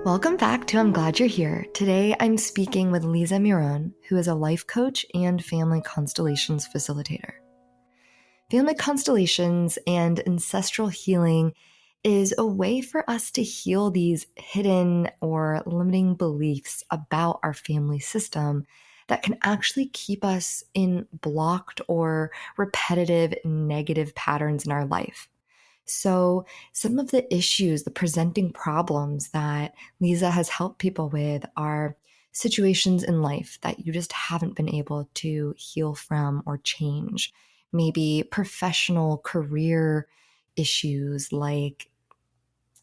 Welcome back to I'm Glad You're Here. Today I'm speaking with Liza Miron, who is a life coach and family constellations facilitator. Family constellations and ancestral healing is a way for us to heal these hidden or limiting beliefs about our family system that can actually keep us in blocked or repetitive negative patterns in our life. So, some of the issues, the presenting problems that Liza has helped people with are situations in life that you just haven't been able to heal from or change. Maybe professional career issues like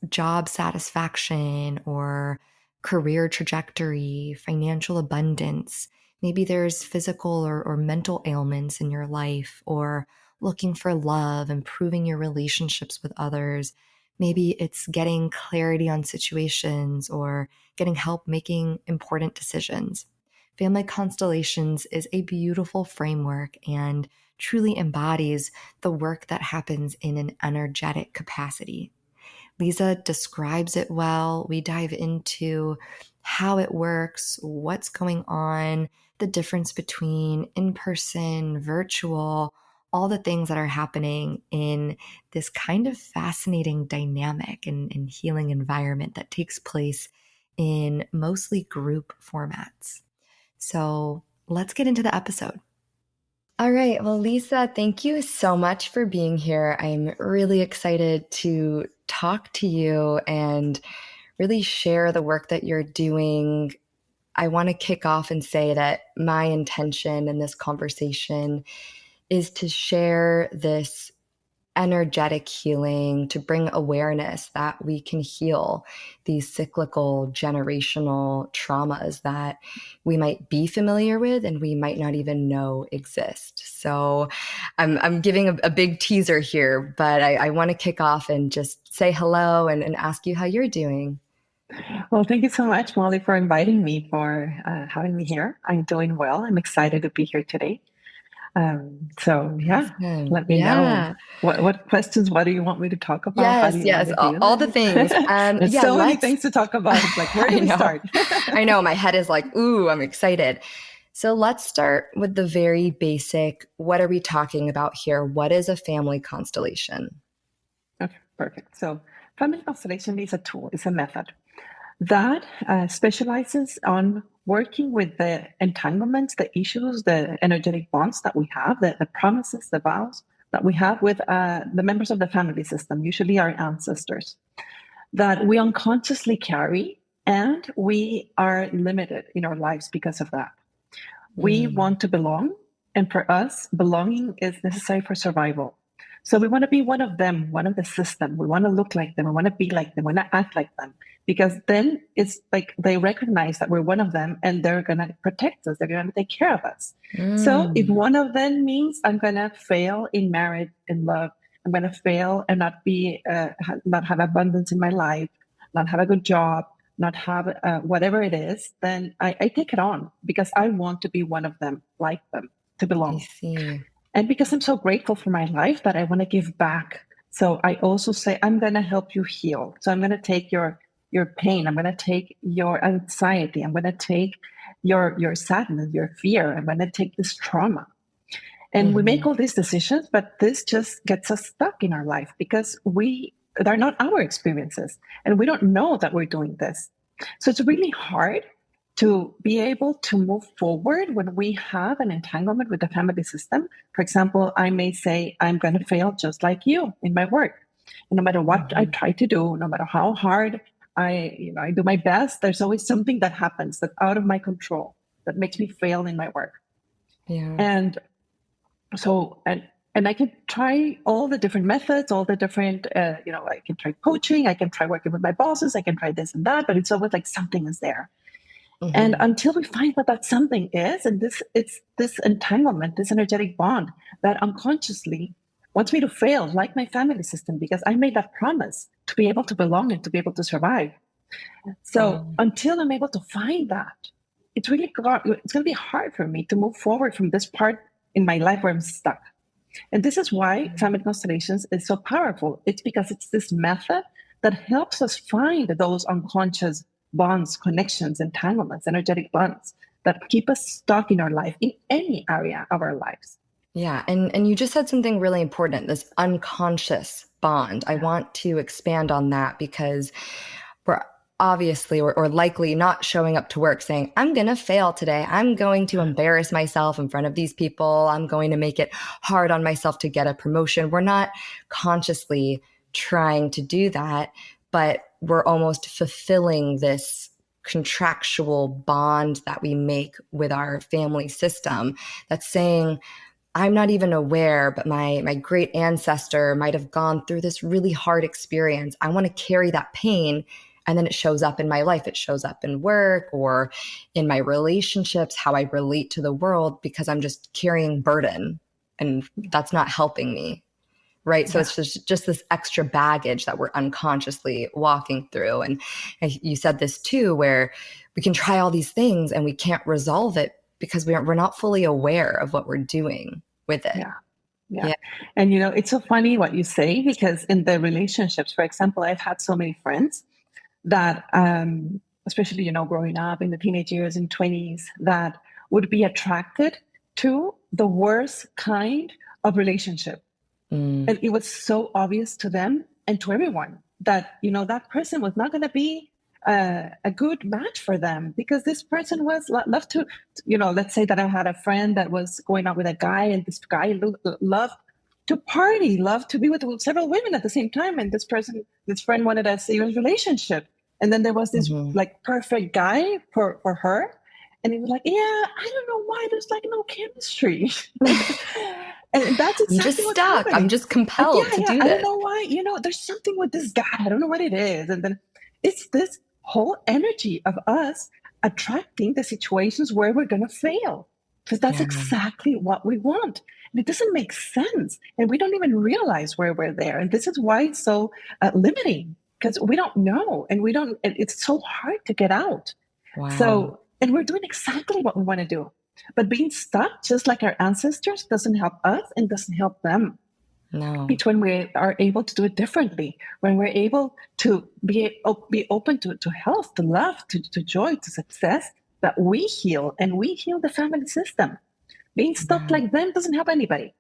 job satisfaction or career trajectory, financial abundance. Maybe there's physical or mental ailments in your life, or looking for love, improving your relationships with others. Maybe it's getting clarity on situations or getting help making important decisions. Family Constellations is a beautiful framework and truly embodies the work that happens in an energetic capacity. Liza describes it well. We dive into how it works, what's going on, the difference between in person, virtual, all the things that are happening in this kind of fascinating dynamic and healing environment that takes place in mostly group formats. So let's get into the episode. All right. Well, Liza, thank you so much for being here. I'm really excited to talk to you and really share the work that you're doing. I want to kick off and say that my intention in this conversation is to share this energetic healing, to bring awareness that we can heal these cyclical generational traumas that we might be familiar with and we might not even know exist. So I'm giving a big teaser here, but I want to kick off and just say hello and ask you how you're doing. Well, thank you so much, Molly, for inviting me, for having me here. I'm doing well. I'm excited to be here today. Awesome. Let me know Yeah. what questions. What do you want me to talk about? How do Yes, you want yes, to all, do all the this? things. There's Yeah, so many let's. things to talk about. It's like, where do I we know. start? I know. My head is like, ooh, I'm excited. So let's start with the very basic. What are we talking about here? What is a family constellation? Okay, perfect. So, family constellation is a tool. It's a method that specializes on working with the entanglements, the issues, the energetic bonds that we have, the promises, the vows that we have with the members of the family system, usually our ancestors, that we unconsciously carry, and we are limited in our lives because of that. We want to belong, and for us, belonging is necessary for survival. So we want to be one of them, one of the system. We want to look like them. We want to be like them. We want to act like them. Because then it's like they recognize that we're one of them and they're going to protect us. They're going to take care of us. So if one of them means I'm going to fail in marriage and love, I'm going to fail and not have abundance in my life, not have a good job, not have whatever it is, then I take it on because I want to be one of them, like them, to I belong. see. And because I'm so grateful for my life that I want to give back. So I also say, I'm going to help you heal. So I'm going to take your pain. I'm going to take your anxiety. I'm going to take your sadness, your fear. I'm going to take this trauma. And we make all these decisions, but this just gets us stuck in our life because they're not our experiences. And we don't know that we're doing this. So it's really hard to be able to move forward when we have an entanglement with the family system. For example, I may say, I'm going to fail just like you in my work. And no matter what I try to do, no matter how hard I do my best, there's always something that happens that's out of my control that makes me fail in my work. Yeah. And so, and I can try all the different methods, all the different, I can try coaching, I can try working with my bosses, I can try this and that, but it's always like something is there. And until we find what that something is, and it's this entanglement, this energetic bond that unconsciously wants me to fail, like my family system, because I made that promise to be able to belong and to be able to survive. So until I'm able to find that, it's going to be hard for me to move forward from this part in my life where I'm stuck. And this is why family constellations is so powerful. It's because it's this method that helps us find those unconscious bonds, connections, entanglements, energetic bonds that keep us stuck in our life, in any area of our lives. Yeah, and you just said something really important, this unconscious bond. I Yeah. want to expand on that because we're obviously or likely not showing up to work saying, I'm going to fail today. I'm going to embarrass myself in front of these people. I'm going to make it hard on myself to get a promotion. We're not consciously trying to do that, but we're almost fulfilling this contractual bond that we make with our family system that's saying, I'm not even aware, but my great ancestor might have gone through this really hard experience. I want to carry that pain. And then it shows up in my life. It shows up in work or in my relationships, how I relate to the world, because I'm just carrying burden and that's not helping me. Right. So Yeah. it's just this extra baggage that we're unconsciously walking through. And you said this too, where we can try all these things and we can't resolve it because we're not fully aware of what we're doing with it. Yeah. Yeah. Yeah. And it's so funny what you say, because in the relationships, for example, I've had so many friends that, especially, growing up in the teenage years and 20s, that would be attracted to the worst kind of relationship. Mm. And it was so obvious to them and to everyone that, that person was not going to be a good match for them, because this person was loved to, let's say that I had a friend that was going out with a guy, and this guy loved to party, loved to be with several women at the same time. And this friend wanted a serious relationship. And then there was this Mm-hmm. like perfect guy for her. And he was like, yeah, I don't know why there's like no chemistry. And that's I'm just exactly what's stuck. I'm happening. just Yeah, compelled to yeah. do I don't this. know why. There's something with this guy. I don't know what it is. And then it's this whole energy of us attracting the situations where we're going to fail, because that's Yeah. exactly what we want. And it doesn't make sense. And we don't even realize where we're there. And this is why it's so limiting, because we don't know, and it's so hard to get out. Wow. So, and we're doing exactly what we want to do. But being stuck, just like our ancestors, doesn't help us and doesn't help them. No. It's when we are able to do it differently, when we're able to be open to health, to love, to joy, to success, that we heal, and we heal the family system. Being stuck Yeah. like them doesn't help anybody.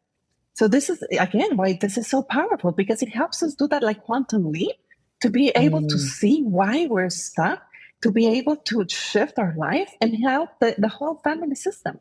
So this is, again, why this is so powerful, because it helps us do that like quantum leap, to be able to Mm. see why we're stuck, to be able to shift our life and help the whole family system.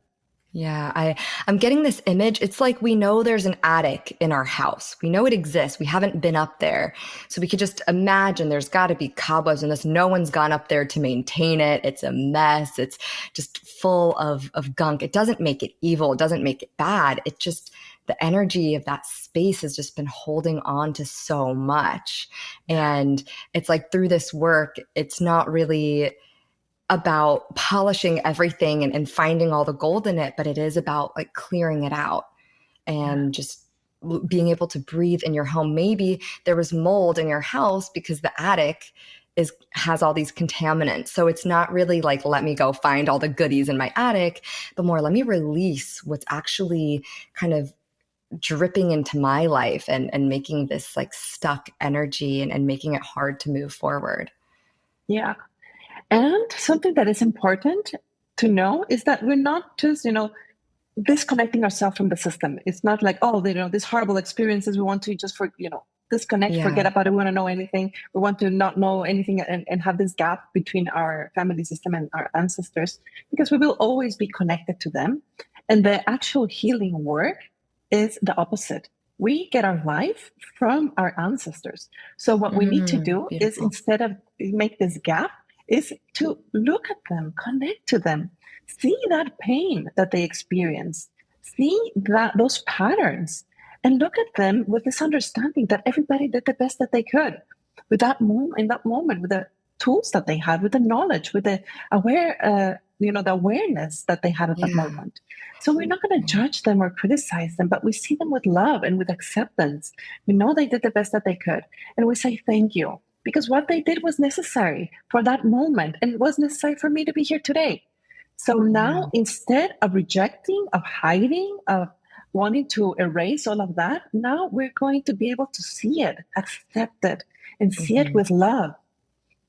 Yeah, I'm getting this image. It's like we know there's an attic in our house. We know it exists. We haven't been up there. So we could just imagine there's got to be cobwebs in this. No one's gone up there to maintain it. It's a mess. It's just full of gunk. It doesn't make it evil. It doesn't make it bad. It just, the energy of that space has just been holding on to so much. And it's like through this work, it's not really about polishing everything and finding all the gold in it, but it is about like clearing it out Yeah. and just being able to breathe in your home. Maybe there was mold in your house because the attic has all these contaminants. So it's not really like, let me go find all the goodies in my attic, but more, let me release what's actually kind of dripping into my life and making this like stuck energy and making it hard to move forward. Yeah. And something that is important to know is that we're not just, disconnecting ourselves from the system. It's not like, oh, these horrible experiences, we want to just disconnect, forget Yeah. about it. We want to know anything. We want to not know anything, and have this gap between our family system and our ancestors, because we will always be connected to them. And the actual healing work is the opposite. We get our life from our ancestors. So what we need to do is, Beautiful. instead of make this gap, is to look at them, connect to them, see that pain that they experience, see those patterns, and look at them with this understanding that everybody did the best that they could with that moment, in that moment, with the tools that they had, with the knowledge, with the the awareness that they had at that Yeah. moment. So we're not going to judge them or criticize them, but we see them with love and with acceptance. We know they did the best that they could, and we say thank you, because what they did was necessary for that moment, and it was necessary for me to be here today. So Yeah. now, instead of rejecting, of hiding, of wanting to erase all of that, now we're going to be able to see it, accept it, and see it Mhm. with love.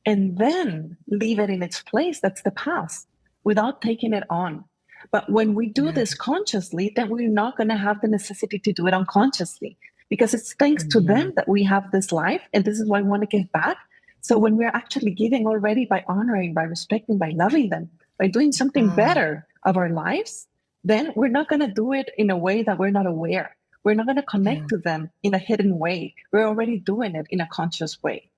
and then leave it in its place. That's the past, without taking it on. But when we do Yeah. this consciously, then we're not going to have the necessity to do it unconsciously, because it's thanks to Mhm. them that we have this life. And this is why we want to give back. So when we're actually giving already, by honoring, by respecting, by loving them, by doing something Ah, better of our lives, then we're not going to do it in a way that we're not aware. We're not going to yeah. connect to them in a hidden way. We're already doing it in a conscious way.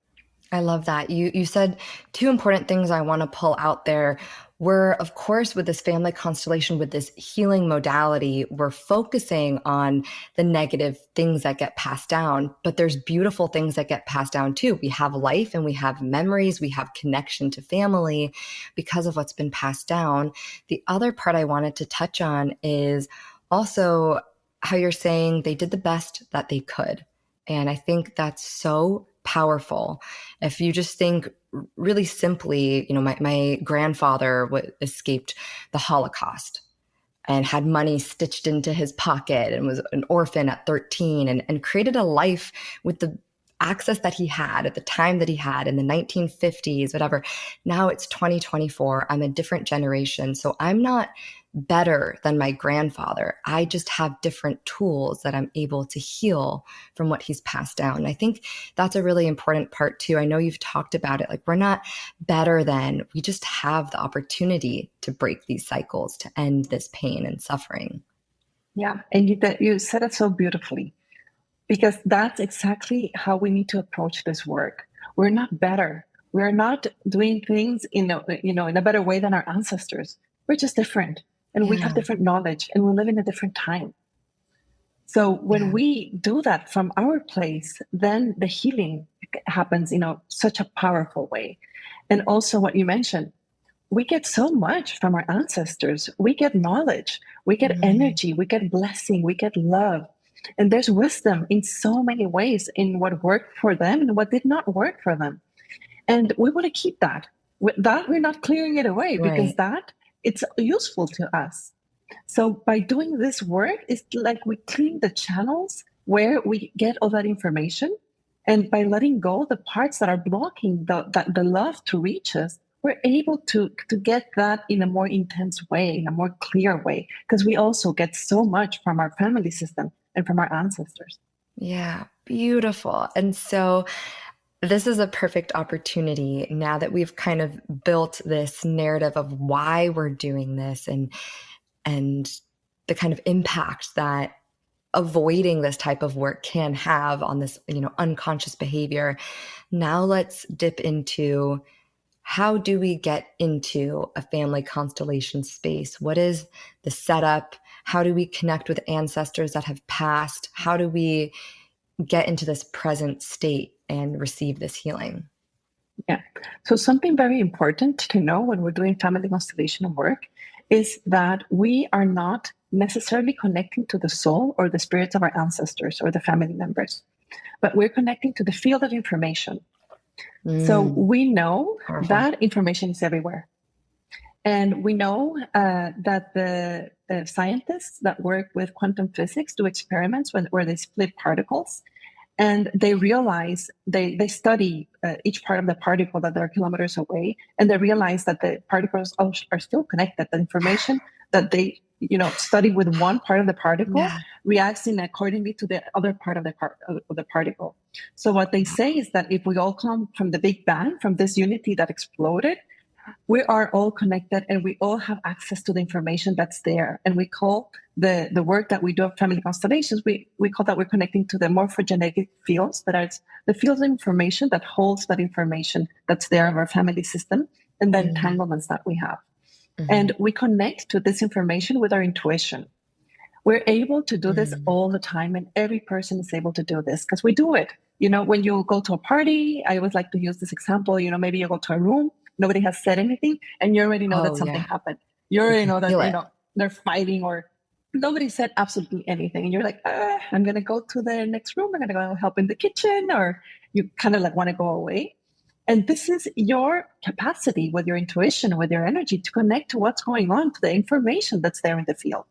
I love that. You said two important things I want to pull out there. We're, of course, with this family constellation, with this healing modality, we're focusing on the negative things that get passed down, but there's beautiful things that get passed down too. We have life and we have memories, we have connection to family because of what's been passed down. The other part I wanted to touch on is also how you're saying they did the best that they could. And I think that's so powerful. If you just think really simply, my grandfather escaped the Holocaust and had money stitched into his pocket and was an orphan at 13 and created a life with the access that he had at the time that he had in the 1950s, whatever. Now it's 2024. I'm a different generation. So I'm not better than my grandfather. I just have different tools that I'm able to heal from what he's passed down. And I think that's a really important part too. I know you've talked about it. Like, we're not better than, we just have the opportunity to break these cycles, to end this pain and suffering. Yeah. And you said it so beautifully, because that's exactly how we need to approach this work. We're not better. We're not doing things in a better way than our ancestors. We're just different, and we have Yeah. different knowledge, and we live in a different time. So when Yeah. we do that from our place, then the healing happens in such a powerful way. And also what you mentioned, we get so much from our ancestors. We get knowledge, we get Mm, energy, we get blessing, we get love. And there's wisdom in so many ways in what worked for them and what did not work for them. And we want to keep that. With that, we're not clearing it away, because right. that it's useful to us. So by doing this work, it's like we clean the channels where we get all that information. And by letting go the parts that are blocking the love to reach us, we're able to get that in a more intense way, in a more clear way, because we also get so much from our family system and from our ancestors. Yeah. Beautiful. And so this is a perfect opportunity now that we've kind of built this narrative of why we're doing this and the kind of impact that avoiding this type of work can have on this, unconscious behavior. Now let's dip into, how do we get into a family constellation space? What is the setup? How do we connect with ancestors that have passed? How do we get into this present state and receive this healing? Yeah. So something very important to know when we're doing family constellation work is that we are not necessarily connecting to the soul or the spirits of our ancestors or the family members, but we're connecting to the field of information. So Mm, we know powerful. that information is everywhere. And we know that the scientists that work with quantum physics do experiments where they split particles, and they realize they study each part of the particle that they're kilometers away, and they realize that the particles are still connected. The information that they study with one part of the particle Yeah. reacts in accordingly to the other part of the particle. So what they say is that if we all come from the Big Bang, from this unity that exploded, we are all connected, and we all have access to the information that's there. And we call the work that we do of family constellations, we call that we're connecting to the morphogenetic fields, that are the fields of information that holds that information that's there of our family system, and the Mm, entanglements that we have. mhm, And we connect to this information with our intuition. We're able to do this mm. all the time, and every person is able to do this because we do it. When you go to a party, I always like to use this example. Maybe you go to a room, nobody has said anything, and you already know that Oh, something yeah. happened. You You already can know that feel it. they're fighting, or nobody said absolutely anything, and you're like, I'm gonna go to the next room. I'm gonna go help in the kitchen, or you kind of like want to go away. And this is your capacity with your intuition, with your energy, to connect to what's going on, to the information that's there in the field.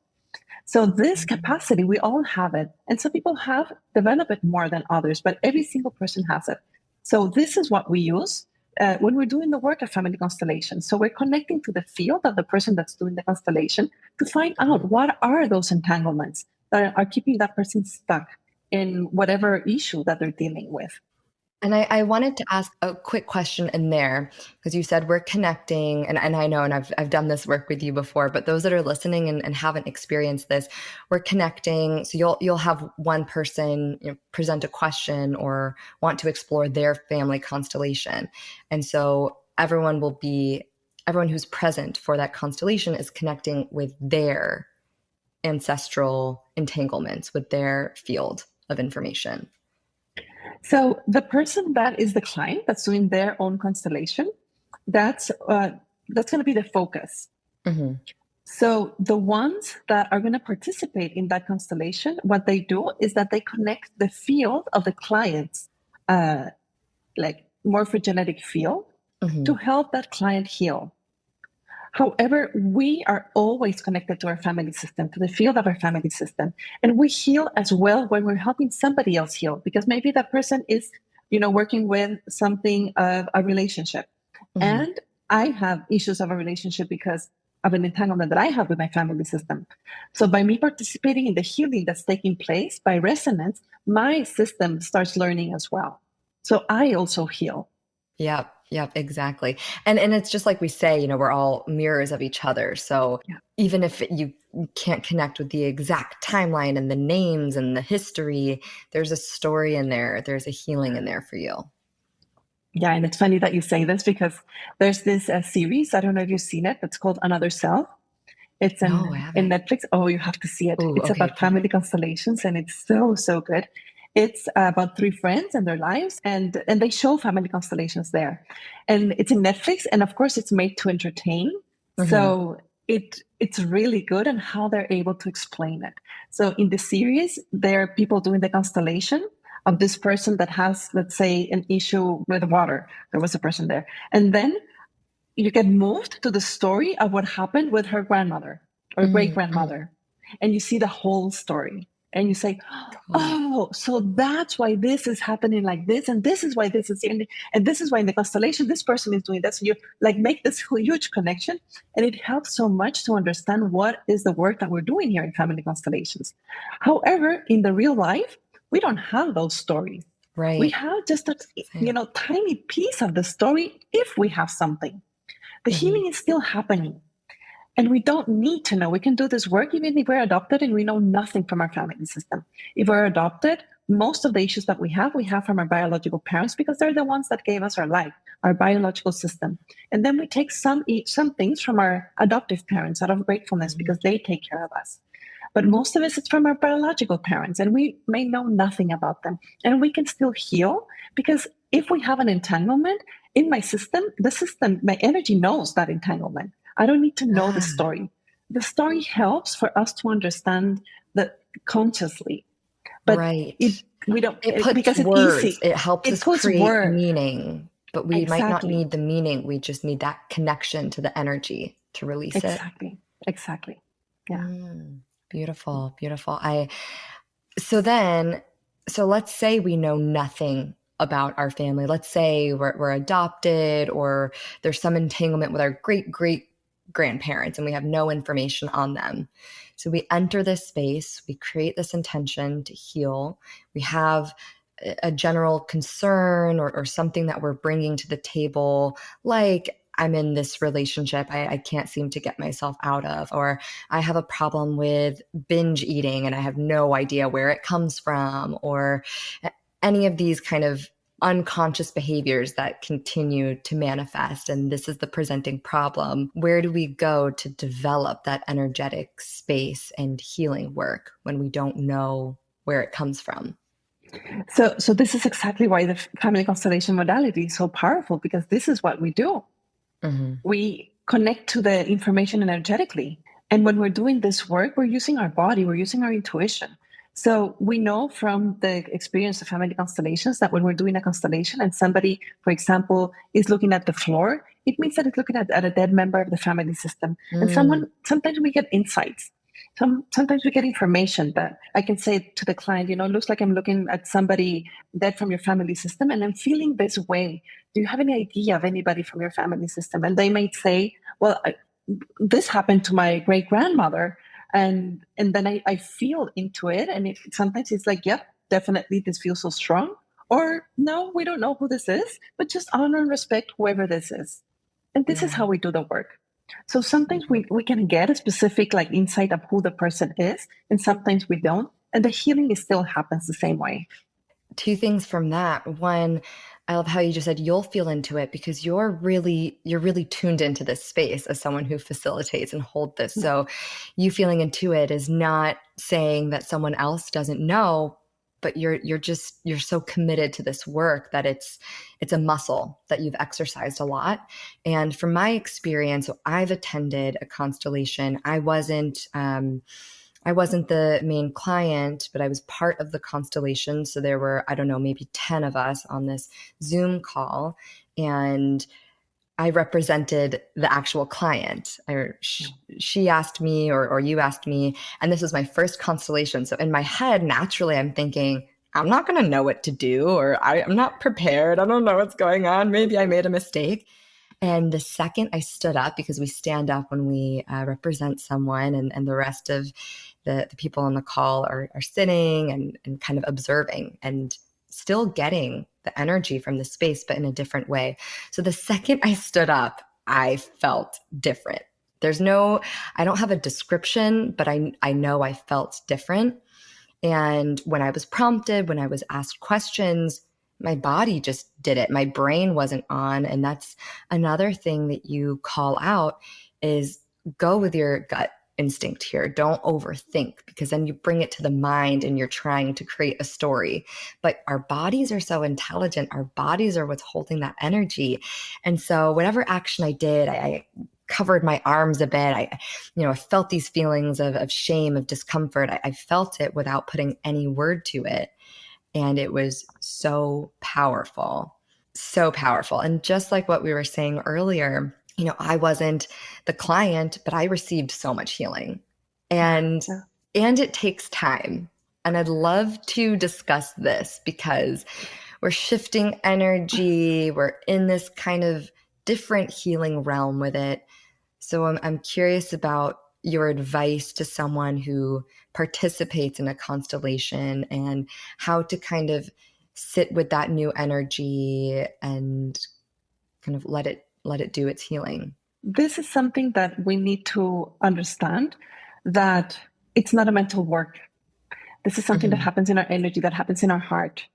So this Mhm. capacity, we all have it. And some people have developed it more than others, but every single person has it. So this is what we use. when we're doing the work of family constellation. So we're connecting to the field of the person that's doing the constellation to find out what are those entanglements that are keeping that person stuck in whatever issue that they're dealing with. And I wanted to ask a quick question in there because you said we're connecting, and I know, and I've done this work with you before, but those that are listening and haven't experienced this, we're connecting. So you'll have one person, present a question or want to explore their family constellation, and so everyone who's present for that constellation is connecting with their ancestral entanglements, with their field of information. So the person that is the client that's doing their own constellation, that's going to be the focus. Mm-hmm. So the ones that are going to participate in that constellation, what they do is that they connect the field of the client's like morphogenetic field to help that client heal. However, we are always connected to our family system, to the field of our family system. And we heal as well when we're helping somebody else heal, because maybe that person is, working with something of a relationship. And I have issues of a relationship because of an entanglement that I have with my family system. So by me participating in the healing that's taking place by resonance, my system starts learning as well. So I also heal. Yep, exactly. And it's just like we say, we're all mirrors of each other. So even if you can't connect with the exact timeline and the names and the history, there's a story in there. There's a healing in there for you. Yeah, and it's funny that you say this because there's this series, I don't know if you've seen it, it's called Another Self. It's in Netflix. Oh, you have to see it. It's about family constellations, and it's so, so good. It's about three friends and their lives, and they show family constellations there. And it's in Netflix, and of course, it's made to entertain. So it's really good on how they're able to explain it. So in the series, there are people doing the constellation of this person that has, let's say, an issue with water. There was a person there. And then you get moved to the story of what happened with her grandmother or great grandmother. And you see the whole story. And you say, oh, so that's why this is happening like this. And this is why this is, and this is why in the constellation, this person is doing that. So you make this huge connection. And it helps so much to understand what is the work that we're doing here in family constellations. However, in the real life, we don't have those stories. Right. We have just a tiny piece of the story if we have something. The healing is still happening. And we don't need to know. We can do this work even if we're adopted and we know nothing from our family system. If we're adopted, most of the issues that we have from our biological parents because they're the ones that gave us our life, our biological system. And then we take some things from our adoptive parents out of gratefulness because they take care of us. But most of it is from our biological parents, and we may know nothing about them. And we can still heal because if we have an entanglement in my system, my energy knows that entanglement. I don't need to know the story. The story helps for us to understand that consciously. But it puts because words. It's easy. It helps us create meaning, but we might not need the meaning. We just need that connection to the energy to release it. Exactly. Yeah. Beautiful. So let's say we know nothing about our family. Let's say we're adopted or there's some entanglement with our great grandparents and we have no information on them. So we enter this space, we create this intention to heal. We have a general concern or something that we're bringing to the table, like I'm in this relationship I can't seem to get myself out of, or I have a problem with binge eating and I have no idea where it comes from, or any of these kind of unconscious behaviors that continue to manifest. And this is the presenting problem. Where do we go to develop that energetic space and healing work when we don't know where it comes from? So this is exactly why the family constellation modality is so powerful, because this is what we do. We connect to the information energetically. And when we're doing this work, we're using our body, we're using our intuition. So we know from the experience of family constellations that when we're doing a constellation and somebody, for example, is looking at the floor, it means that it's looking at a dead member of the family system. And sometimes we get insights. Sometimes we get information that I can say to the client, it looks like I'm looking at somebody dead from your family system and I'm feeling this way. Do you have any idea of anybody from your family system? And they might say, well, this happened to my great grandmother. And then I feel into it. And sometimes it's like, yep, definitely this feels so strong. Or no, we don't know who this is, but just honor and respect whoever this is. And this is how we do the work. So sometimes we can get a specific like insight of who the person is, and sometimes we don't. And the healing still happens the same way. Two things from that. One, I love how you just said you'll feel into it because you're really tuned into this space as someone who facilitates and holds this. So you feeling into it is not saying that someone else doesn't know, but you're so committed to this work that it's a muscle that you've exercised a lot. And from my experience, I've attended a constellation. I wasn't the main client, but I was part of the constellation. So there were, I don't know, maybe 10 of us on this Zoom call. And I represented the actual client. She asked me, or you asked me, and this was my first constellation. So in my head, naturally, I'm thinking, I'm not going to know what to do, or I'm not prepared. I don't know what's going on. Maybe I made a mistake. And the second I stood up, because we stand up when we represent someone, and the rest of the people on the call are sitting and kind of observing and still getting the energy from the space, but in a different way. So the second I stood up, I felt different. I don't have a description, but I know I felt different. And when I was prompted, when I was asked questions, my body just did it. My brain wasn't on. And that's another thing that you call out is go with your gut instinct here. Don't overthink, because then you bring it to the mind and you're trying to create a story. But our bodies are so intelligent. Our bodies are what's holding that energy. And so whatever action I did, I covered my arms a bit. I felt these feelings of shame, of discomfort. I felt it without putting any word to it. And it was so powerful, so powerful. And just like what we were saying earlier, I wasn't the client, but I received so much healing. And it takes time. And I'd love to discuss this because we're shifting energy. We're in this kind of different healing realm with it. So I'm curious about your advice to someone who participates in a constellation and how to kind of sit with that new energy and kind of let it do its healing. This is something that we need to understand, that it's not a mental work. This is something that happens in our energy, that happens in our heart.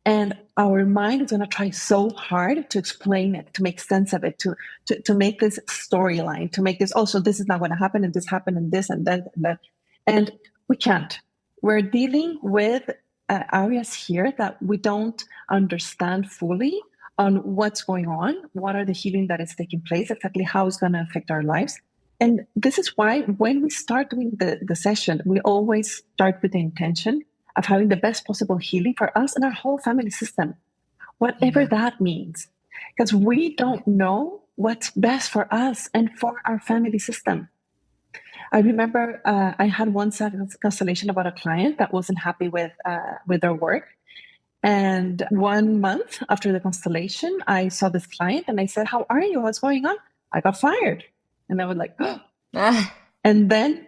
And our mind is going to try so hard to explain it, to make sense of it, to make this storyline, to make this, so this is not going to happen, and this happened, and this, and that, and that. And we can't. We're dealing with areas here that we don't understand fully on what's going on, what are the healing that is taking place, exactly how it's going to affect our lives. And this is why when we start doing the session, we always start with the intention of having the best possible healing for us and our whole family system, whatever that means. Because we don't know what's best for us and for our family system. I remember I had one constellation about a client that wasn't happy with their work. And 1 month after the constellation, I saw this client and I said, "How are you? What's going on?" "I got fired." And I was like, "Oh." And then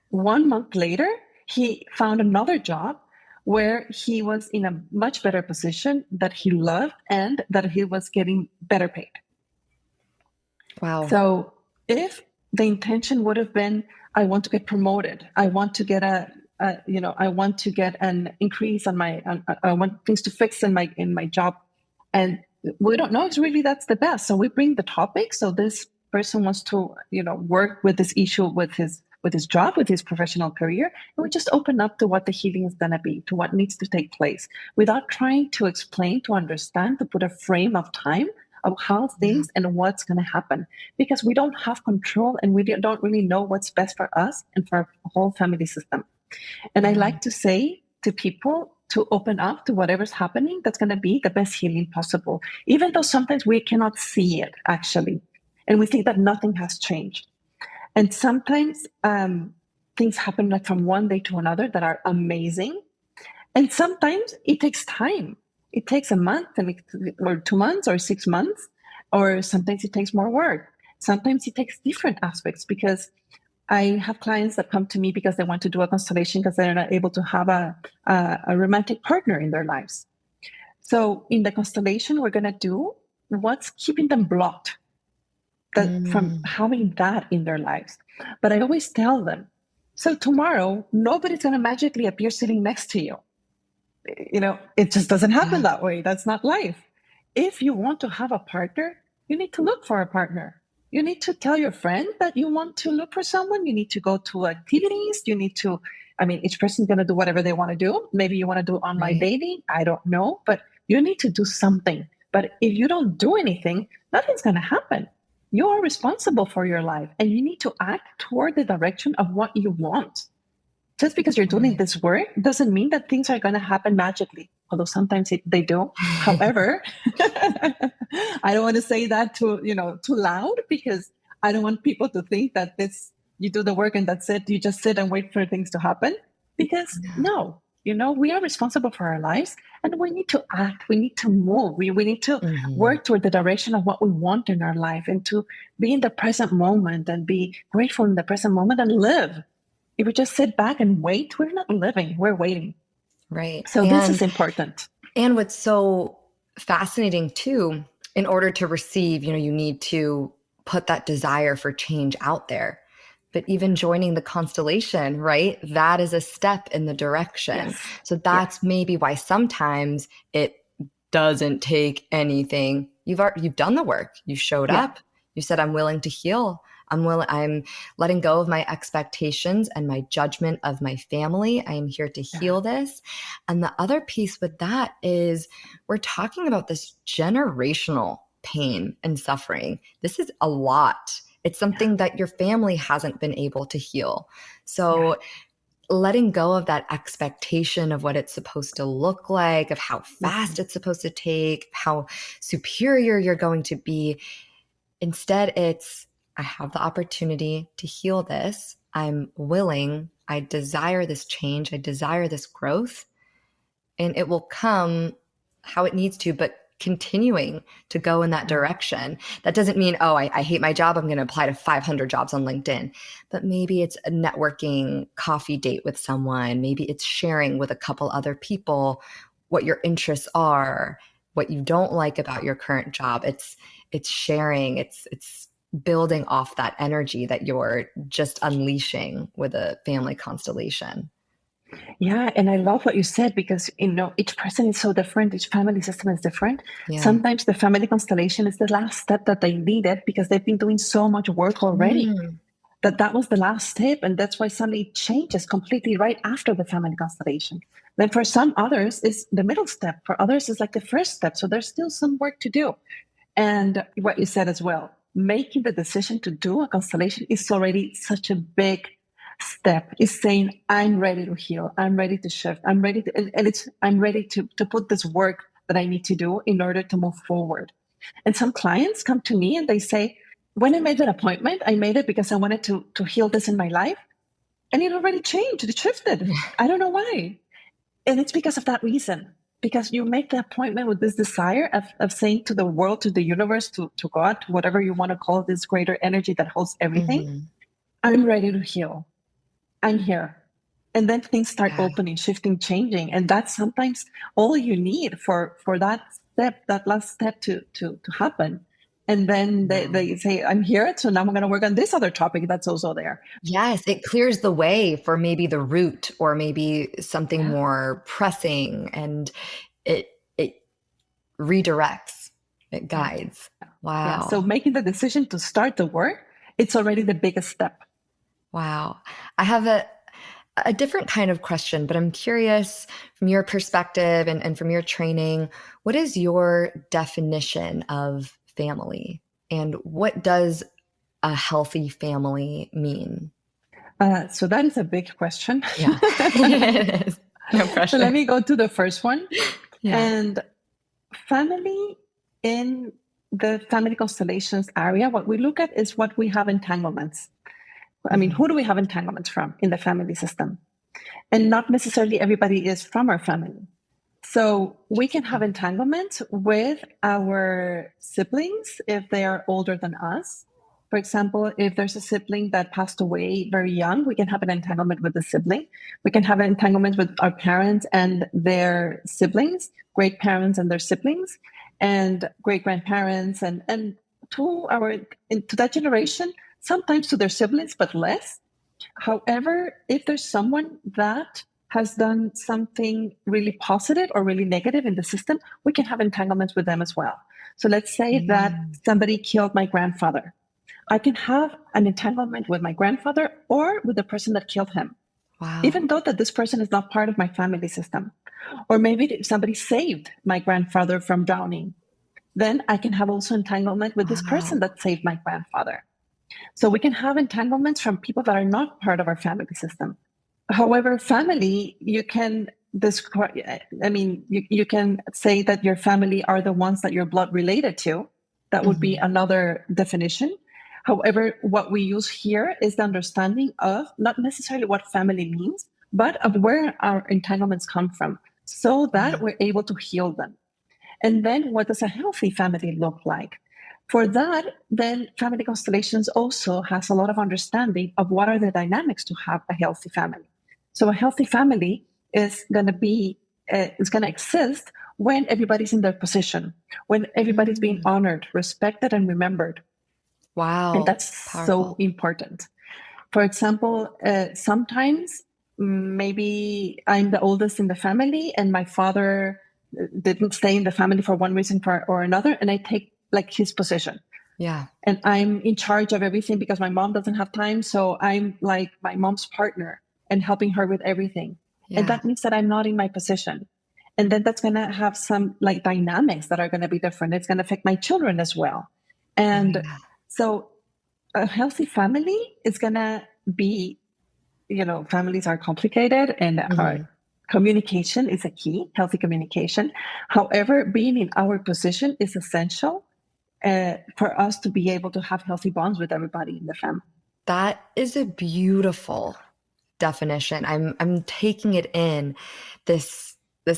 1 month later, he found another job where he was in a much better position that he loved and that he was getting better paid. Wow. So if the intention would have been, I want to get promoted, I want to get I want to get an increase on I want things to fix in my job, and we don't know if really that's the best. So we bring the topic. So this person wants to, work with this issue with his job, with his professional career, and we just open up to what the healing is going to be, to what needs to take place, without trying to explain, to understand, to put a frame of time of how things and what's going to happen, because we don't have control and we don't really know what's best for us and for our whole family system. And I like to say to people to open up to whatever's happening, that's going to be the best healing possible, even though sometimes we cannot see it actually. And we think that nothing has changed. And sometimes things happen like from one day to another that are amazing. And sometimes it takes time. It takes a month or 2 months or 6 months, or sometimes it takes more work. Sometimes it takes different aspects, because I have clients that come to me because they want to do a constellation because they're not able to have a romantic partner in their lives. So in the constellation, we're going to do what's keeping them blocked from having that in their lives. But I always tell them, so tomorrow, nobody's going to magically appear sitting next to you. It just doesn't happen that way. That's not life. If you want to have a partner, you need to look for a partner. You need to tell your friend that you want to look for someone. You need to go to activities. Each person's going to do whatever they want to do. Maybe you want to do online dating. I don't know, but you need to do something. But if you don't do anything, nothing's going to happen. You are responsible for your life, and you need to act toward the direction of what you want. Just because you're doing this work doesn't mean that things are going to happen magically, although sometimes they do. However, I don't want to say that too loud, because I don't want people to think that you do the work and that's it. You just sit and wait for things to happen, because no, we are responsible for our lives, and we need to act. We need to move. We need to work toward the direction of what we want in our life, and to be in the present moment and be grateful in the present moment and live. If we just sit back and wait, we're not living, we're waiting. Right. So this is important. And what's so fascinating too, in order to receive, you need to put that desire for change out there. But even joining the constellation, right? That is a step in the direction. Yes. So that's maybe why sometimes it doesn't take anything. You've done the work. You showed up. You said, I'm willing to heal. I'm letting go of my expectations and my judgment of my family. I am here to heal this. And the other piece with that is we're talking about this generational pain and suffering. This is a lot. It's something that your family hasn't been able to heal. So letting go of that expectation of what it's supposed to look like, of how fast it's supposed to take, how superior you're going to be. Instead, it's, I have the opportunity to heal this. I'm willing. I desire this change. I desire this growth. And it will come how it needs to, but continuing to go in that direction. That doesn't mean, I hate my job, I'm going to apply to 500 jobs on LinkedIn. But maybe it's a networking coffee date with someone. Maybe it's sharing with a couple other people what your interests are, what you don't like about your current job. It's sharing, it's building off that energy that you're just unleashing with a family constellation. Yeah, and I love what you said, because each person is so different. Each family system is different. Sometimes the family constellation is the last step that they needed, because they've been doing so much work already that was the last step, and that's why suddenly it changes completely right after the family constellation. Then for some others, it's the middle step. For others, it's like the first step. So there's still some work to do. And what you said as well, making the decision to do a constellation is already such a big step. Is saying, I'm ready to heal. I'm ready to shift. I'm ready to, and I'm ready to put this work that I need to do in order to move forward. And some clients come to me and they say, when I made that appointment, I made it because I wanted to heal this in my life. And it already changed. It shifted. I don't know why. And it's because of that reason. Because you make the appointment with this desire of saying to the world, to the universe, to God, to whatever you want to call this greater energy that holds everything, I'm ready to heal. I'm here. And then things start opening, shifting, changing. And that's sometimes all you need for that step, that last step to happen. And then they say, I'm here. So now I'm going to work on this other topic that's also there. Yes, it clears the way for maybe the root, or maybe something more pressing, and it redirects, it guides. Wow. Yeah. So making the decision to start the work, it's already the biggest step. Wow. I have a different kind of question, but I'm curious from your perspective and from your training, what is your definition of family, and what does a healthy family mean? So that is a big question. Yeah. It is. No pressure. So let me go to the first one. And family, in the family constellations area, what we look at is what we have entanglements. I mean, who do we have entanglements from in the family system? And not necessarily everybody is from our family. So we can have entanglements with our siblings if they are older than us. For example, if there's a sibling that passed away very young, we can have an entanglement with the sibling. We can have an entanglement with our parents and their siblings, great parents and their siblings, and great grandparents, and to our to that generation, sometimes to their siblings, but less. However, if there's someone that has done something really positive or really negative in the system, we can have entanglements with them as well. So let's say that somebody killed my grandfather. I can have an entanglement with my grandfather or with the person that killed him, Wow. even though that this person is not part of my family system. Or maybe somebody saved my grandfather from drowning. Then I can have also entanglement with this person that saved my grandfather. So we can have entanglements from people that are not part of our family system. However, family, you can describe, I mean, you can say that your family are the ones that you're blood related to. That would be another definition. However, what we use here is the understanding of not necessarily what family means, but of where our entanglements come from so that we're able to heal them. And then what does a healthy family look like? For that, then Family Constellations also has a lot of understanding of what are the dynamics to have a healthy family. So a healthy family is going to be, is going to exist when everybody's in their position, when everybody's being honored, respected, and remembered. Wow. And that's so important. For example, sometimes maybe I'm the oldest in the family and my father didn't stay in the family for one reason or another, and I take like his position. Yeah. And I'm in charge of everything because my mom doesn't have time. So I'm like my mom's partner and helping her with everything. Yeah. And that means that I'm not in my position. And then that's going to have some like dynamics that are going to be different. It's going to affect my children as well. And so a healthy family is going to be, you know, families are complicated and our communication is a key, healthy communication. However, being in our position is essential for us to be able to have healthy bonds with everybody in the family. That is a beautiful definition. I'm taking it in, this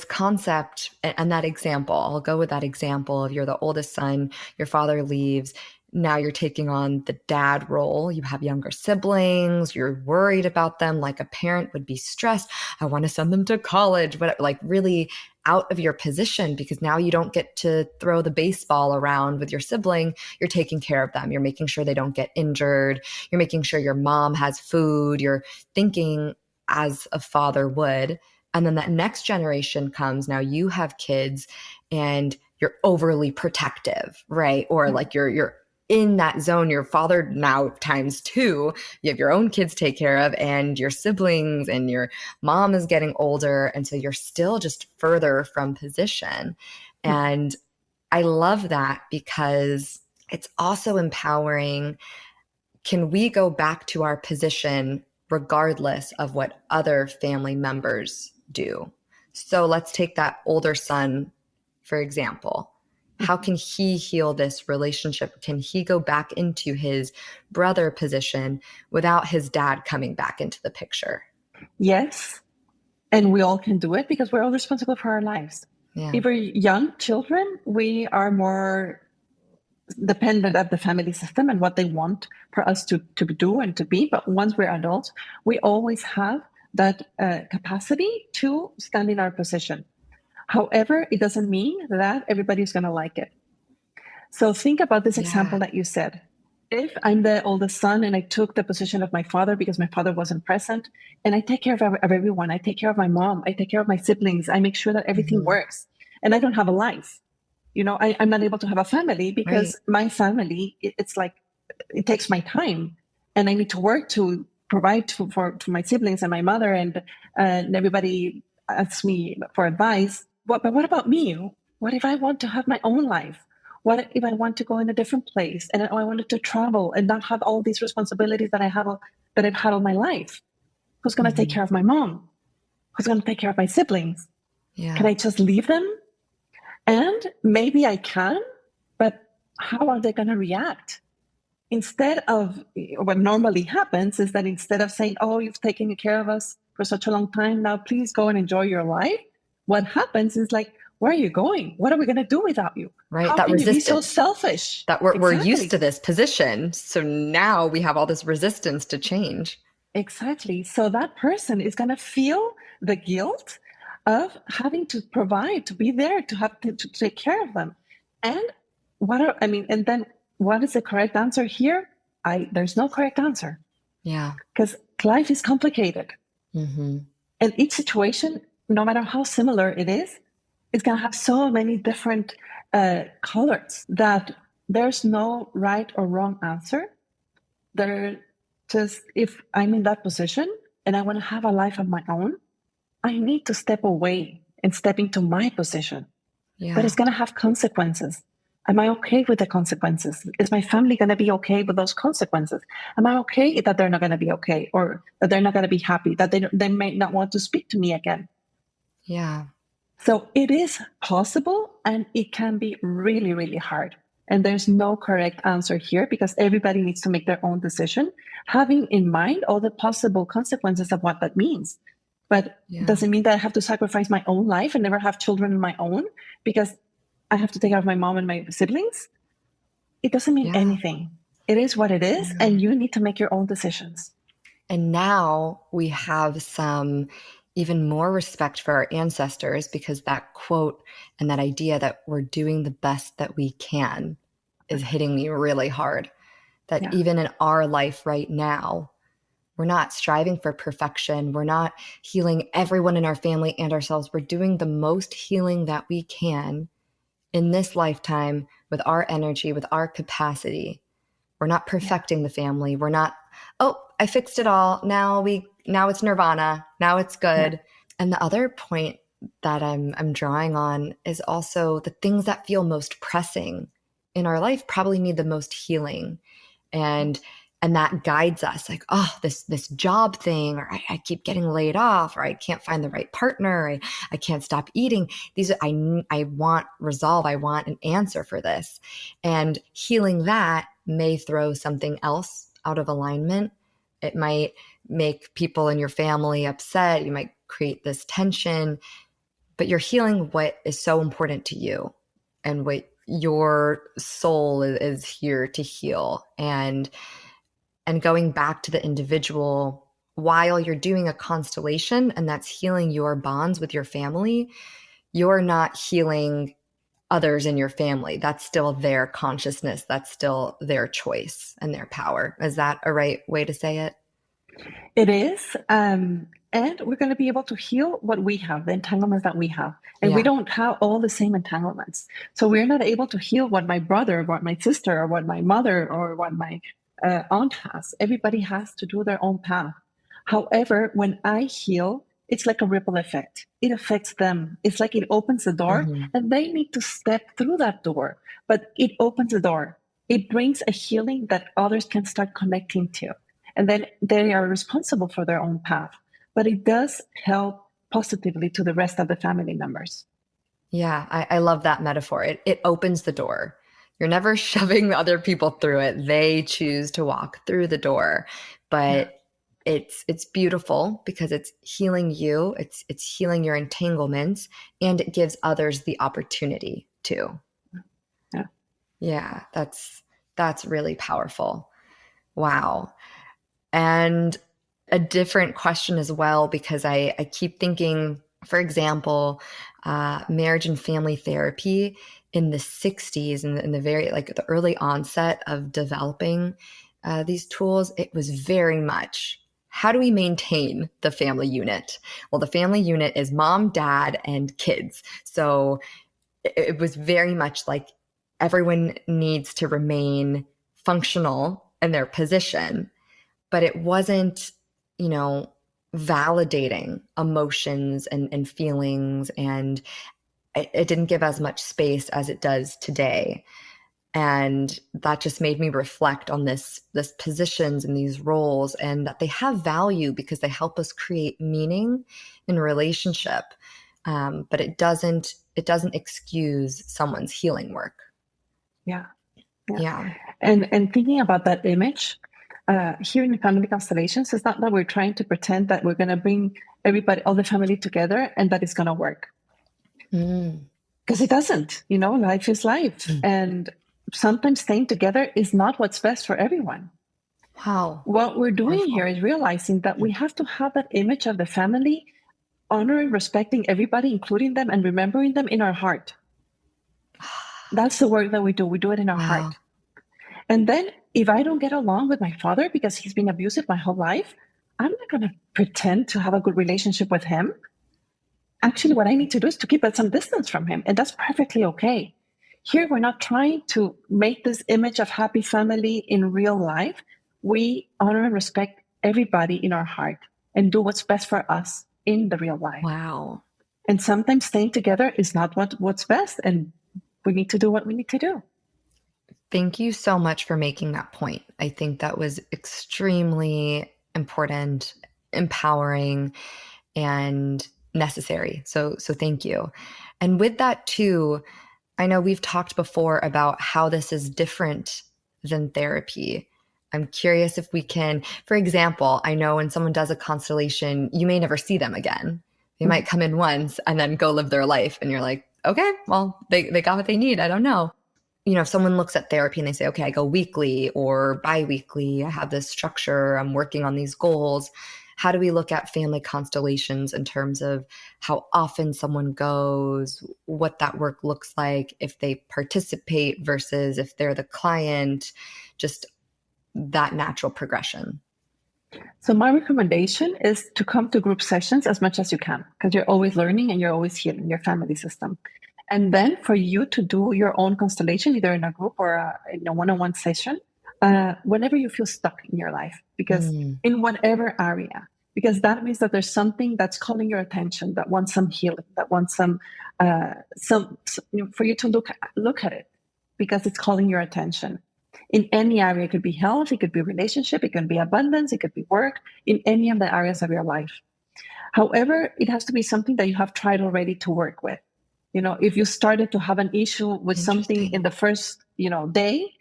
concept and that example. I'll go with that example of you're the oldest son, your father leaves. Now you're taking on the dad role. You have younger siblings. You're worried about them like a parent would be stressed. I want to send them to college, but like really out of your position because now you don't get to throw the baseball around with your sibling. You're taking care of them. You're making sure they don't get injured. You're making sure your mom has food. You're thinking as a father would. And then that next generation comes. Now you have kids and you're overly protective, right? Or like you're in that zone. Your father now times two, you have your own kids to take care of and your siblings and your mom is getting older. And so you're still just further from position. And I love that because it's also empowering. Can we go back to our position regardless of what other family members do? So let's take that older son, for example. How can he heal this relationship? Can he go back into his brother position without his dad coming back into the picture? Yes. And we all can do it because we're all responsible for our lives. Yeah. If we're young children, we are more dependent of the family system and what they want for us to do and to be. But once we're adults, we always have that capacity to stand in our position. However, it doesn't mean that everybody's going to like it. So think about this example that you said. If I'm the oldest son and I took the position of my father because my father wasn't present, and I take care of everyone, I take care of my mom, I take care of my siblings, I make sure that everything works, and I don't have a life. You know, I'm not able to have a family because my family, it's like, it takes my time and I need to work to provide to my siblings and my mother and everybody asks me for advice. But what about me? What if I want to have my own life? What if I want to go in a different place and I wanted to travel and not have all these responsibilities that I've had all my life? Who's going to take care of my mom? Who's going to take care of my siblings? Can I just leave them? And maybe I can, but how are they going to react? instead of what normally happens is that instead of saying, oh, you've taken care of us for such a long time, now please go and enjoy your life. What happens is like, where are you going? What are we going to do without you? Right. How That can you be so resistance selfish? that we're used Exactly. to this position. So now we have all this resistance to change. Exactly. So that person is going to feel the guilt of having to provide, to be there, to have to take care of them. And and then what is the correct answer here? There's no correct answer Yeah. because life is complicated. Mm-hmm. And each situation, no matter how similar it is going to have so many different colors that there's no right or wrong answer. There, just if I'm in that position and I want to have a life of my own, I need to step away and step into my position. But Yeah. it's going to have consequences. Am I okay with the consequences? Is my family going to be okay with those consequences? Am I okay that they're not going to be okay, or that they're not going to be happy, that they may not want to speak to me again? Yeah. So it is possible, and it can be really, really hard. And there's no correct answer here because everybody needs to make their own decision, having in mind all the possible consequences of what that means. But Yeah. does it mean that I have to sacrifice my own life and never have children of my own because I have to take care of my mom and my siblings? It doesn't mean Yeah. anything. It is what it is, Yeah. and you need to make your own decisions. And now we have some even more respect for our ancestors because that quote and that idea that we're doing the best that we can is hitting me really hard. That Yeah. even in our life right now, we're not striving for perfection. We're not healing everyone in our family and ourselves. We're doing the most healing that we can in this lifetime with our energy, with our capacity. We're not Yeah. perfecting the family. We're not, oh, I fixed it all. Now it's nirvana. Now it's Yeah. good. And the other point that I'm drawing on is also the things that feel most pressing in our life probably need the most healing. And that guides us like, oh, this job thing, or I keep getting laid off, or I can't find the right partner, I can't stop eating. These I want resolve. I want an answer for this. And healing that may throw something else out of alignment. It might make people in your family upset. You might create this tension, but you're healing what is so important to you and what your soul is here to heal. And going back to the individual while you're doing a constellation, and that's healing your bonds with your family, you're not healing others in your family. That's still their consciousness. That's still their choice and their power. Is that a right way to say it? It is. And we're going to be able to heal what we have, the entanglements that we have. And we Yeah. don't have all the same entanglements. So we're not able to heal what my brother, what my sister, or what my mother, or what my aunt has. Everybody has to do their own path. However, when I heal, it's like a ripple effect. It affects them. It's like it opens the door, Mm-hmm. and they need to step through that door. But it opens the door. It brings a healing that others can start connecting to, and then they are responsible for their own path. But it does help positively to the rest of the family members. Yeah, I love that metaphor. It opens the door. You're never shoving other people through it. They choose to walk through the door. Yeah, But it's beautiful because it's healing you, it's healing your entanglements, and it gives others the opportunity to. yeah, Yeah, that's really powerful. Wow. And a different question as well, because I keep thinking, for example, marriage and family therapy in the 60s and in the very, like the early onset of developing these tools, it was very much, how do we maintain the family unit? Well, the family unit is mom, dad, and kids. So it was very much like everyone needs to remain functional in their position, but it wasn't, you know, validating emotions and feelings. And it didn't give as much space as it does today. And that just made me reflect on this positions and these roles, and that they have value because they help us create meaning in a relationship. But it doesn't excuse someone's healing work. yeah, yeah. Yeah. And thinking about that image, here in family constellations, it's not that we're trying to pretend that we're going to bring everybody, all the family together, and that it's going to work. Because it doesn't. Life is life, and sometimes staying together is not what's best for everyone. Wow. What we're doing Powerful. here is realizing that we have to have that image of the family, honoring, respecting everybody, including them, and remembering them in our heart. That's the work that we do. We do it in our Wow. heart. And then if I don't get along with my father because he's been abusive my whole life, I'm not going to pretend to have a good relationship with him. Actually, what I need to do is to keep at some distance from him. And that's perfectly okay. Here, we're not trying to make this image of happy family in real life. We honor and respect everybody in our heart and do what's best for us in the real life. Wow. And sometimes staying together is not what's best. And we need to do what we need to do. Thank you so much for making that point. I think that was extremely important, empowering, and necessary. So thank you. And with that too, I know we've talked before about how this is different than therapy. I'm curious if we can, for example, I know when someone does a constellation, you may never see them again. They might come in once and then go live their life. And you're like, okay, well, they got what they need. I don't know. If someone looks at therapy and they say, okay, I go weekly or bi-weekly, I have this structure, I'm working on these goals. How do we look at family constellations in terms of how often someone goes, what that work looks like, if they participate versus if they're the client, just that natural progression? So my recommendation is to come to group sessions as much as you can, because you're always learning and you're always healing your family system. And then for you to do your own constellation, either in a group or in a one-on-one session, whenever you feel stuck in your life, because in whatever area, because that means that there's something that's calling your attention, that wants some healing, that wants some for you to look at it, because it's calling your attention. In any area, it could be health, it could be relationship, it could be abundance, it could be work, in any of the areas of your life. However, it has to be something that you have tried already to work with. If you started to have an issue with something in the first, day,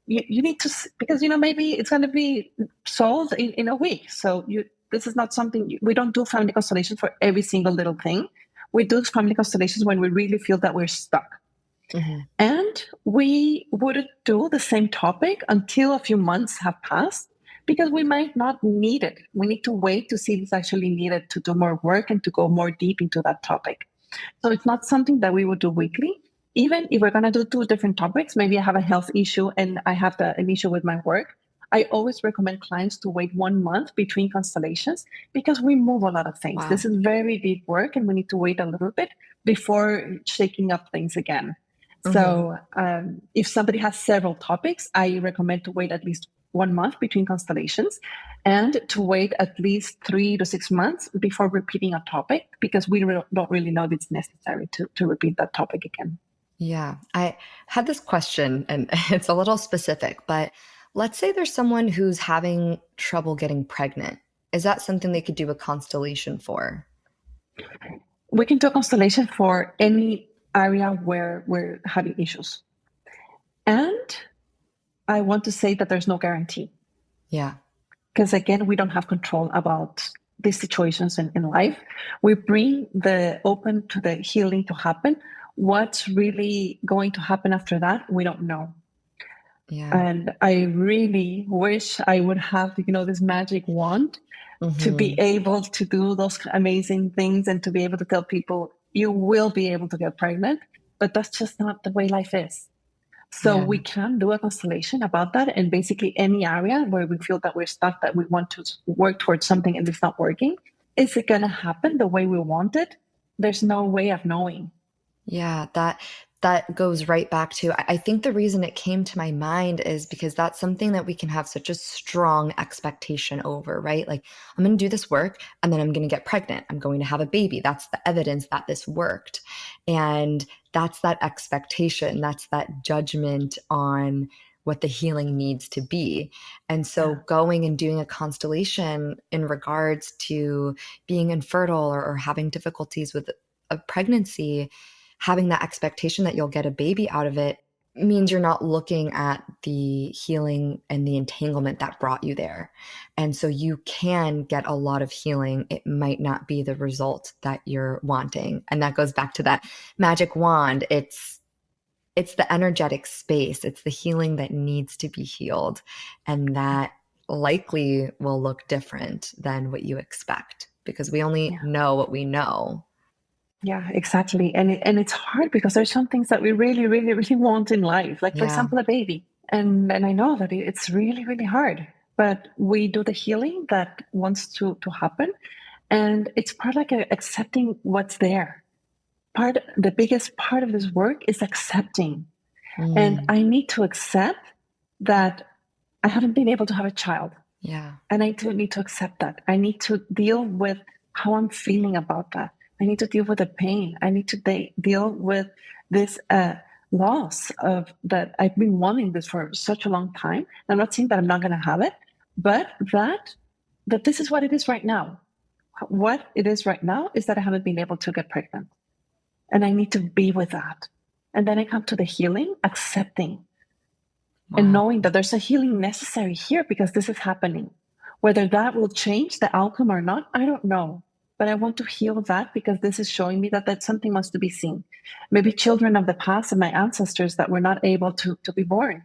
you need to, because, maybe it's going to be solved in a week. So this is not something, we don't do family constellations for every single little thing. We do family constellations when we really feel that we're stuck. And we wouldn't do the same topic until a few months have passed, because we might not need it. We need to wait to see if it's actually needed to do more work and to go more deep into that topic. So it's not something that we would do weekly. Even if we're going to do two different topics, maybe I have a health issue and I have an issue with my work, I always recommend clients to wait 1 month between constellations, because we move a lot of things. Wow. This is very deep work and we need to wait a little bit before shaking up things again. So if somebody has several topics, I recommend to wait at least 1 month between constellations, and to wait at least 3 to 6 months before repeating a topic, because we don't really know if it's necessary to repeat that topic again. Yeah, I had this question, and it's a little specific, but let's say there's someone who's having trouble getting pregnant. Is that something they could do a constellation for? We can do a constellation for any area where we're having issues. And I want to say that there's no guarantee. Yeah. Because again, we don't have control about these situations in life. We bring the open to the healing to happen. What's really going to happen after that, we don't know. Yeah. And I really wish I would have, this magic wand to be able to do those amazing things and to be able to tell people, you will be able to get pregnant, but that's just not the way life is. So we can do a constellation about that. And basically any area where we feel that we're stuck, that we want to work towards something and it's not working, is it going to happen the way we want it? There's no way of knowing. Yeah, that goes right back to, I think the reason it came to my mind is because that's something that we can have such a strong expectation over, right? Like, I'm going to do this work and then I'm going to get pregnant. I'm going to have a baby. That's the evidence that this worked. And that's that expectation. That's that judgment on what the healing needs to be. And so going and doing a constellation in regards to being infertile or having difficulties with a pregnancy, having that expectation that you'll get a baby out of it, means you're not looking at the healing and the entanglement that brought you there. And so you can get a lot of healing. It might not be the result that you're wanting. And that goes back to that magic wand. It's the energetic space. It's the healing that needs to be healed. And that likely will look different than what you expect because we only Yeah. know what we know. Yeah, exactly. And it's hard because there's some things that we really, really, really want in life. Like, for Yeah. example, a baby. And I know that it's really, really hard. But we do the healing that wants to happen. And it's part like accepting what's there. The biggest part of this work is accepting. And Mm, I need to accept that I haven't been able to have a child. yeah. And I do need to accept that. I need to deal with how I'm feeling about that. I need to deal with the pain. I need to deal with this loss of that. I've been wanting this for such a long time. I'm not saying that I'm not going to have it, but that this is what it is right now. What it is right now is that I haven't been able to get pregnant, and I need to be with that. And then I come to the healing, accepting and Wow. knowing that there's a healing necessary here because this is happening. Whether that will change the outcome or not, I don't know. But I want to heal that because this is showing me that something wants to be seen. Maybe children of the past and my ancestors that were not able to be born.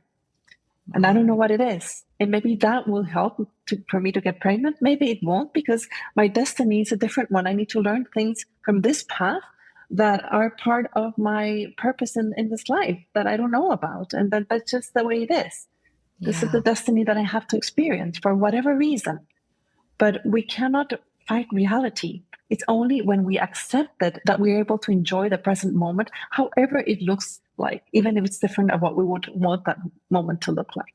And I don't know what it is. And maybe that will help for me to get pregnant. Maybe it won't because my destiny is a different one. I need to learn things from this path that are part of my purpose in this life that I don't know about. And that's just the way it is. This is the Yeah. destiny that I have to experience for whatever reason. But we cannot fight reality. It's only when we accept it that we're able to enjoy the present moment, however it looks like, even if it's different of what we would want that moment to look like.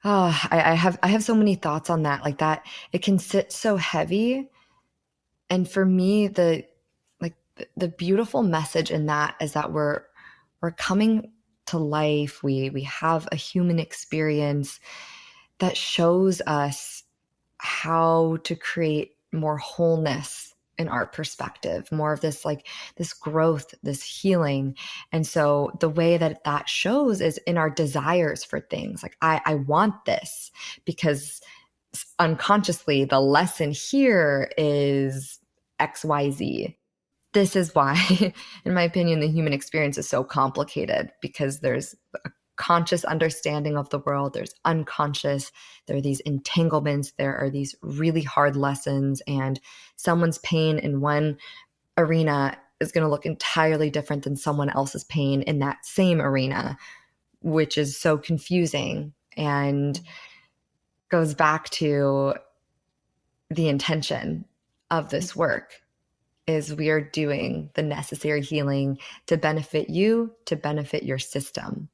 Oh, I have so many thoughts on that. Like that, it can sit so heavy. And for me, the beautiful message in that is that we're coming to life. We have a human experience that shows us how to create more wholeness in our perspective, more of this like this growth, this healing. And so the way that that shows is in our desires for things. Like I want this because unconsciously the lesson here is XYZ. This is why, in my opinion, the human experience is so complicated because there's a conscious understanding of the world, there's unconscious, there are these entanglements, there are these really hard lessons, and someone's pain in one arena is going to look entirely different than someone else's pain in that same arena, which is so confusing and goes back to the intention of this work is we are doing the necessary healing to benefit you, to benefit your system.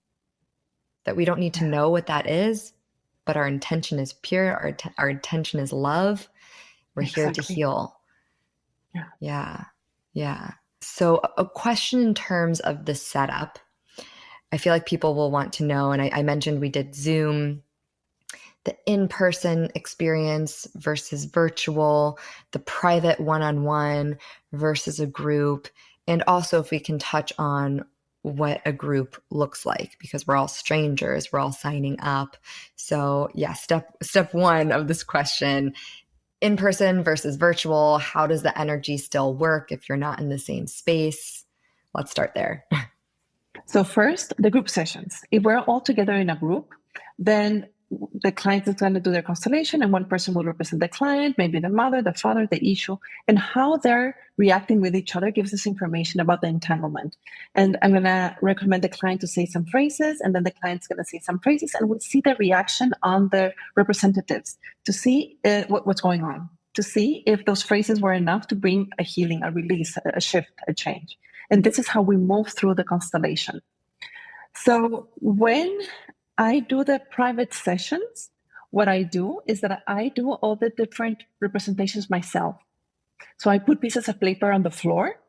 That we don't need to Yeah, know what that is, but our intention is pure. Our intention is love. We're here to exactly. heal. Yeah. Yeah. Yeah. So, a question in terms of the setup, I feel like people will want to know. And I mentioned we did Zoom, the in person experience versus virtual, the private one on one versus a group. And also, if we can touch on what a group looks like, because we're all strangers, we're all signing up. So, yeah, step one of this question, in person versus virtual, how does the energy still work if you're not in the same space? Let's start there. So first, the group sessions. If we're all together in a group, then the client is going to do their constellation and one person will represent the client, maybe the mother, the father, the issue, and how they're reacting with each other gives us information about the entanglement. And I'm going to recommend the client to say some phrases, and then the client's going to say some phrases, and we'll see the reaction on the representatives to see what's going on, to see if those phrases were enough to bring a healing, a release, a shift, a change. And this is how we move through the constellation. So when I do the private sessions, what I do is that I do all the different representations myself. So I put pieces of paper on the floor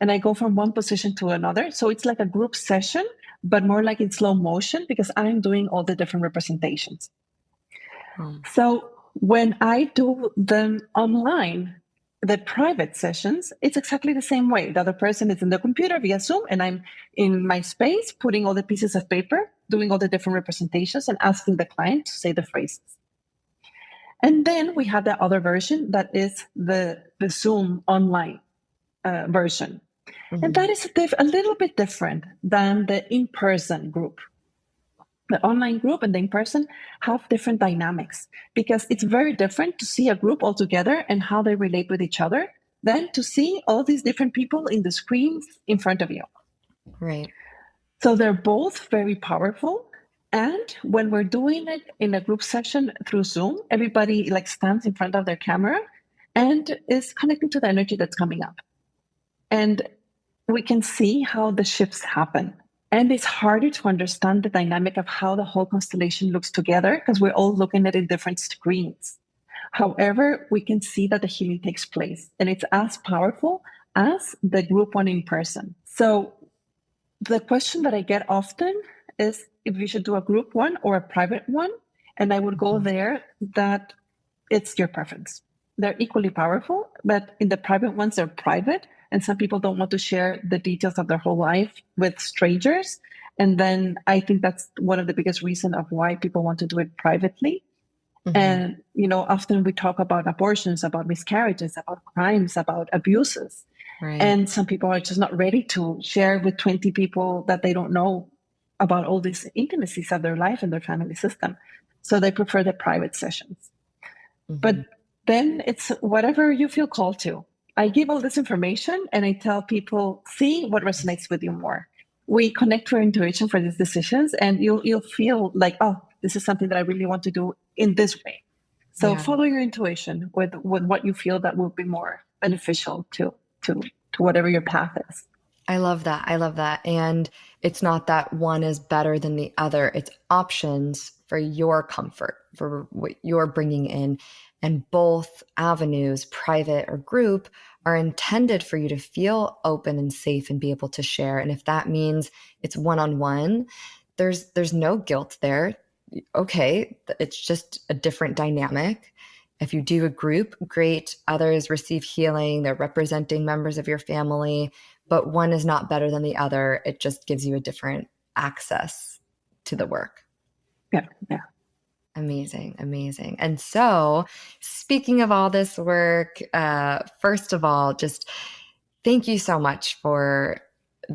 and I go from one position to another. So it's like a group session, but more like in slow motion because I'm doing all the different representations. So when I do them online, the private sessions, it's exactly the same way. The other person is in the computer via Zoom, and I'm in my space putting all the pieces of paper doing all the different representations and asking the client to say the phrases. And then we have the other version that is the Zoom online version. And that is a little bit different than the in-person group. The online group and the in-person have different dynamics because it's very different to see a group all together and how they relate with each other than to see all these different people in the screens in front of you. Right. So they're both very powerful. And when we're doing it in a group session through Zoom, everybody like stands in front of their camera and is connecting to the energy that's coming up. And we can see how the shifts happen. And it's harder to understand the dynamic of how the whole constellation looks together because we're all looking at it in different screens. However, we can see that the healing takes place and it's as powerful as the group one in person. So the question that I get often is if you should do a group one or a private one. And I would go there that it's your preference. They're equally powerful, but in the private ones, they're private. And some people don't want to share the details of their whole life with strangers. And then I think that's one of the biggest reasons of why people want to do it privately. And, often we talk about abortions, about miscarriages, about crimes, about abuses. Right. And some people are just not ready to share with 20 people that they don't know about all these intimacies of their life and their family system. So they prefer the private sessions. But then it's whatever you feel called to. I give all this information and I tell people, see what resonates with you more. We connect to your intuition for these decisions and you'll feel like, oh, this is something that I really want to do in this way. So follow your intuition with what you feel that will be more beneficial to whatever your path is. I love that. I love that. And it's not that one is better than the other. It's options for your comfort, for what you're bringing in. And both avenues, private or group, are intended for you to feel open and safe and be able to share. And if that means it's one-on-one, there's no guilt there. Okay, it's just a different dynamic. If you do a group, great. Others receive healing. They're representing members of your family, but one is not better than the other. It just gives you a different access to the work. Yeah. Amazing, amazing. And so, speaking of all this work, first of all, just thank you so much for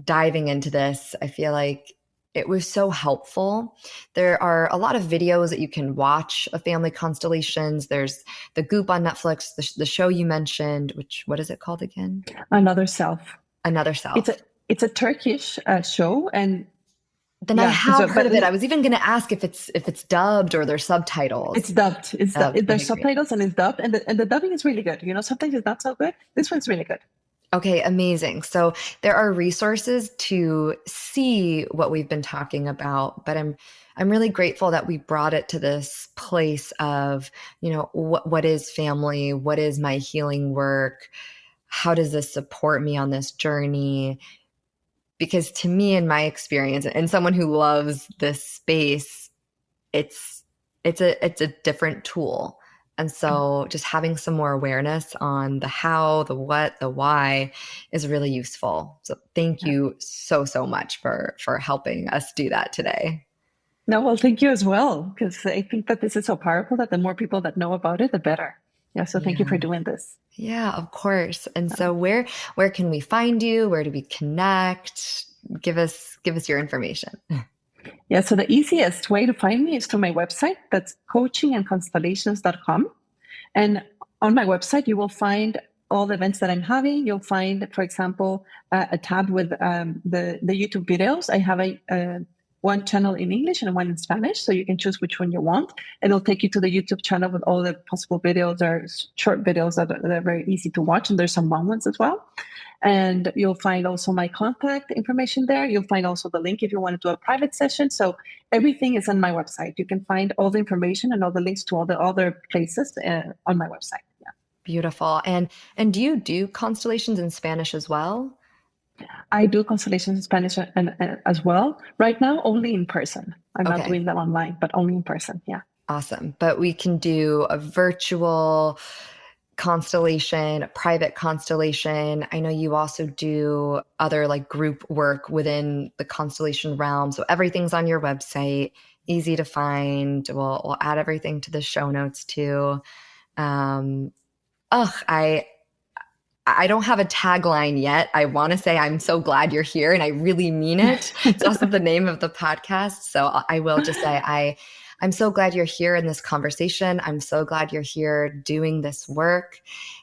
diving into this. I feel like it was so helpful. There are a lot of videos that you can watch of family constellations. There's the Goop on Netflix, the show you mentioned, what is it called again? Another Self. Another Self. It's a Turkish show, and then I have heard of it. I was even going to ask if it's dubbed or there's subtitles. It's dubbed. There's subtitles and it's dubbed, and the dubbing is really good. Sometimes it's not so good. This one's really good. Okay, amazing. So there are resources to see what we've been talking about, but I'm really grateful that we brought it to this place of, what is family? What is my healing work? How does this support me on this journey? Because to me, in my experience, and someone who loves this space, it's a different tool. And so just having some more awareness on the how, the what, the why is really useful. So thank you so much for helping us do that today. No, well, thank you as well, because I think that this is so powerful that the more people that know about it, the better. Yeah. So thank you for doing this. Yeah, of course. And so where can we find you? Where do we connect? Give us your information. Yeah, so the easiest way to find me is through my website. That's coachingandconstellations.com. And on my website, you will find all the events that I'm having. You'll find, for example, a tab with the YouTube videos. I have one channel in English and one in Spanish, so you can choose which one you want. And it'll take you to the YouTube channel with all the possible videos. There are short videos that are very easy to watch, and there's some long ones as well. And you'll find also my contact information there. You'll find also the link if you want to do a private session. So everything is on my website. You can find all the information and all the links to all the other places on my website. Yeah. Beautiful. And do you do constellations in Spanish as well? I do constellations in Spanish as well. Right now, only in person. I'm not doing them online, but only in person. Yeah. Awesome. But we can do a virtual constellation, private constellation. I know you also do other like group work within the constellation realm. So everything's on your website, easy to find. We'll add everything to the show notes too. Um, ugh, I don't have a tagline yet. I want to say I'm so glad you're here, and I really mean it. It's also the name of the podcast. So I will just say I'm so glad you're here in this conversation. I'm so glad you're here doing this work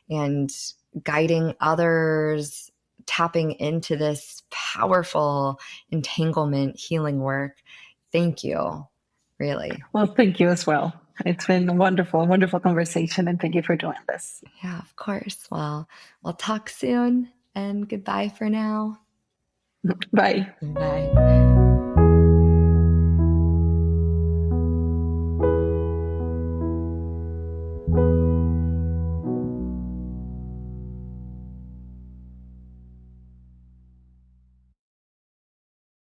and guiding others, tapping into this powerful entanglement healing work. Thank you, really. Well, thank you as well. It's been a wonderful, wonderful conversation, and thank you for doing this. Yeah, of course. Well, we'll talk soon, and goodbye for now. Bye. Bye.